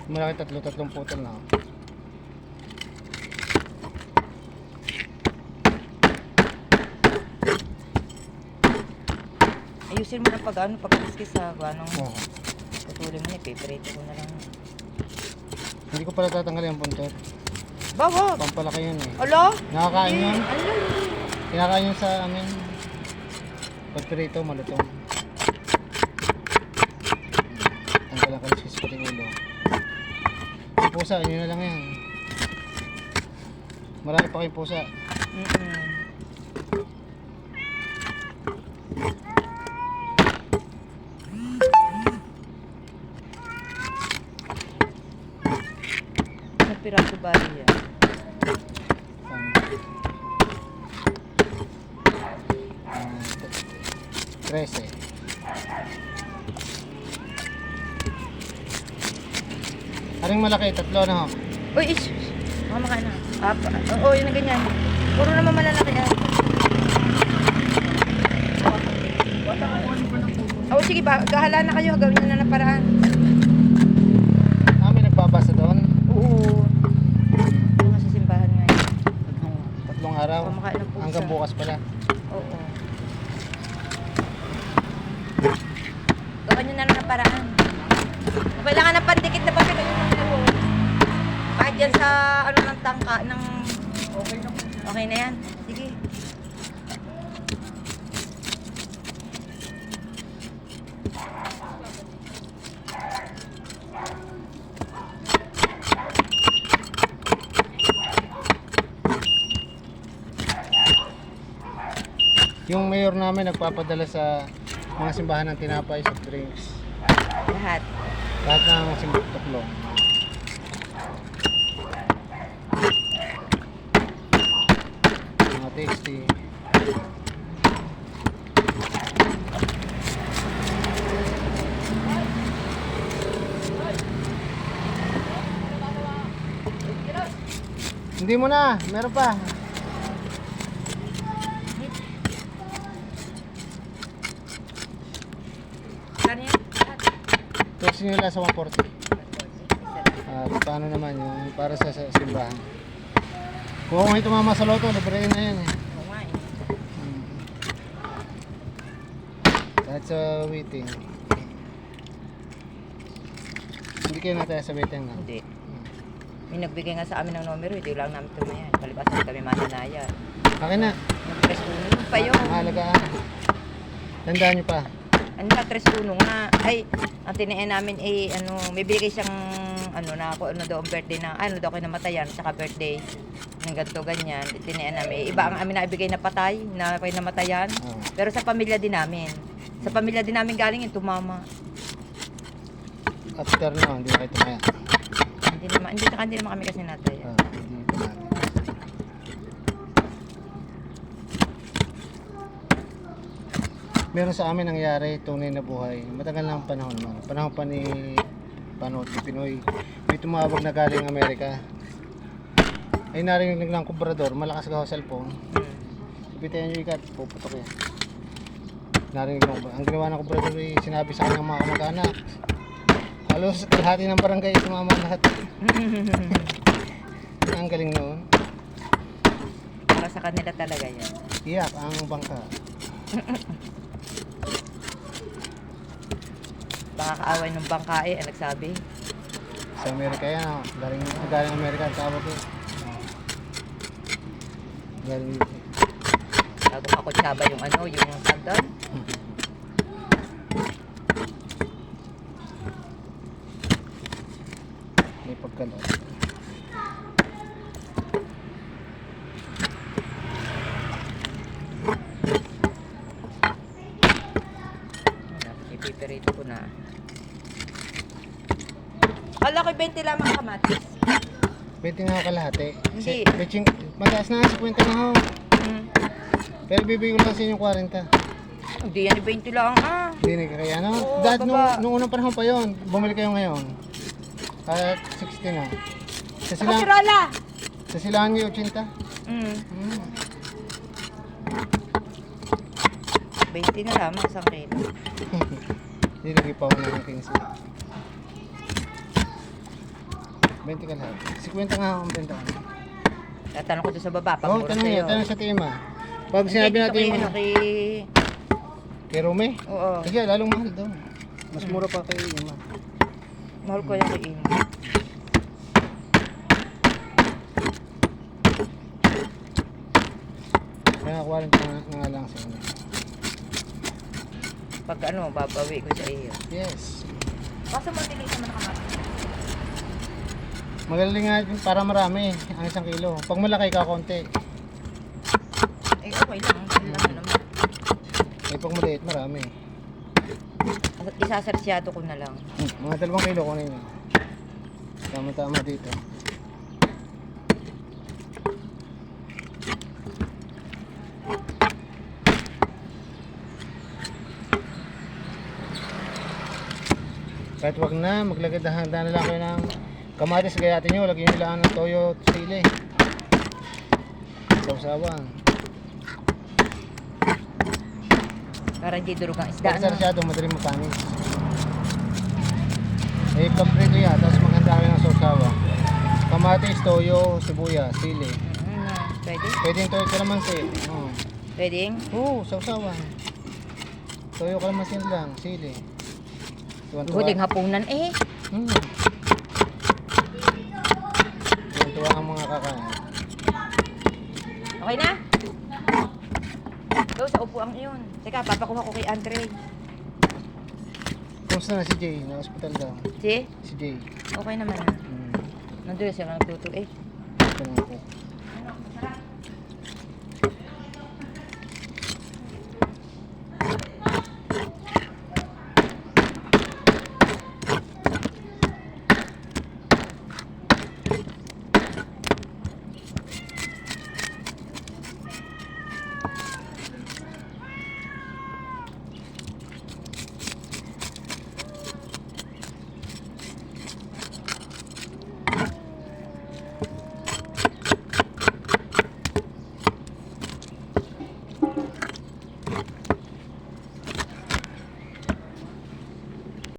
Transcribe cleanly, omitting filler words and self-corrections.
Malaki tatlong putol na. Ayusin mo na pag-kiskis sa anong Oo. putulin mo na, ipiprito ko na lang. Hindi ko pala tatanggalin ang buntot. Bakit? Pampalaki yun eh. Alo? Nakakain yun. Ano? Kinakain yun sa amin. Pagprito, malutong. Tanggal ang kaliskis pati ulo. Yung pusa, yun na lang yan. Marami pa kayong pusa. Ang piraso bali yan. 13. Aring malaki, tatlo na ho. Uy, ish! Mamakain na. Oo, yun na ganyan. Puro naman malalaki yan. Oo, sige ba? Gahala na kayo. Gawin nyo na ng paraan. May nagbabasa doon. Oo. Yung nasa simbahan ngayon. Tatlong araw. Pamakain ng pusa. Hanggang bukas pala. Oo. Gawin nyo na lang ng paraan. Kung kailangan ng pandikit na papel, ayun ang meron. Kahit yan sa ano ng tangka, ng... Okay na yan. Sige. Yung mayor namin nagpapadala sa mga simbahan ng tinapay, soft drinks. Lahat. Lahat ng simbang tuklong. Mga tasty. Hindi mo na, meron pa. Kano yan? Lahat. Kasi nila sa 140. Paano naman yung para sa simbahan? Kung may tumama sa loto, libre na yan eh. Oo nga eh. That's waiting. Hindi kayo nataya sa waiting na. Hindi. May nagbigay nga sa amin ng numero, hindi lang namin tumayan. Palipasan kami mananaya. Akin na. Nag-press uno pa yun. Mahalaga. Tandaan nyo pa. Ano na, 3-1 nga. Ay, ang tinayan namin eh, ano, may bigay siyang, ano na ako, ano daw, ang birthday na, ano daw, kinamatayan, saka birthday, ng ganito, ganyan, tinayan namin. Iba ang amin na ibigay na patay, na kinamatayan, pero sa pamilya din namin. Sa pamilya din namin galing yung tumama. After no, hindi na kayo tumaya. Hindi naman kami kasi nataya. Hindi tumaya. Meron sa amin nangyari tunay na buhay. Matagal na ang panahon naman. Panahon pa ni Pinoy. May tumawag na galing Amerika. Ay narinig ng kubrador, malakas ka sa cellphone. Sabihin nyo ikat, puputok yan. Narinig lang ba? Ang ginawa ng kubrador ay sinabi sa kanyang mga kamag-anak. Halos kalahati ng barangay tumama lahat. Ang galing noon. Para sa kanila talaga yan. Iyak ang bangka. Baka kaaway ng bangkae, ang nagsabi. Sa Amerika yan, galing Amerika ang tawag ko. Galing Bago makutsaba yung ano, yung sandal. may pagkalot. Ipiperito ko na. Kala ko 20 lamang kamatis. Pwede nga kalahati. Hindi. Mataas na, 50 na ho. Pero bibigay ko lang sa inyo 40. Hindi yan, 20 lang ah. Hindi na kaya, no? Oo, Dad, baba. nung unang panahon pa yon, bumili kayo ngayon. At 60 na. Sa Kasirola! silangan nyo 80. 20 na lamang, isang kilo. Nilagay pa ako ng 15. 20 ka lahat. 50 nga ang benta ko. Tatanong ko doon sa baba, pag Oo, mura tanong sa'yo. niya, tanong sa Tima. Pag sinabi Dito natin kay, yung ano, kay Rome, oo, kasi lalong mahal daw. Mas mura pa kay Ima. mahal ko yung kay Imo. Kaya quality nga lang sa inyo. Pag ano, babawi ko sa iyo. Yes. Kaso mo, tinig naman nakamakas. Magaling nga yun para marami ang 1 kilo. Pag malaki ka konti. Eh, okay lang. Ano lang naman. Eh pag maliit marami. Isasersyado ko na lang. Mga 2 kilo kunin nyo. Tama-tama dito. Kahit wag na, maglagay handa na lang kayo ng kamatis, gayatin nyo, lagyan nyo lang ng toyo, sili. Sausawan. Para hindi durog ang isda. Pag Ano? sarsyado, madaling mapanis. Eh, paprito yan, tapos maghanda kayo ng sausawan. Kamatis, toyo, sibuyas, sili. Pwede? Pwede yung toyo kalamansi. Oo. Pwede? Oo, sausawan. Toyo kalamansi lang, sili. Tuwan-tuwa. Huling hapunan eh. Tuwan-tuwa ang mga kakain. Okay na? Go sa upuan yun. Teka, papakuha ko kay Andre. Kumusta na si Jay? Na-hospital daw. Si? Si Jay. Okay naman na. Nandun siya nagtuto eh. Ito na po.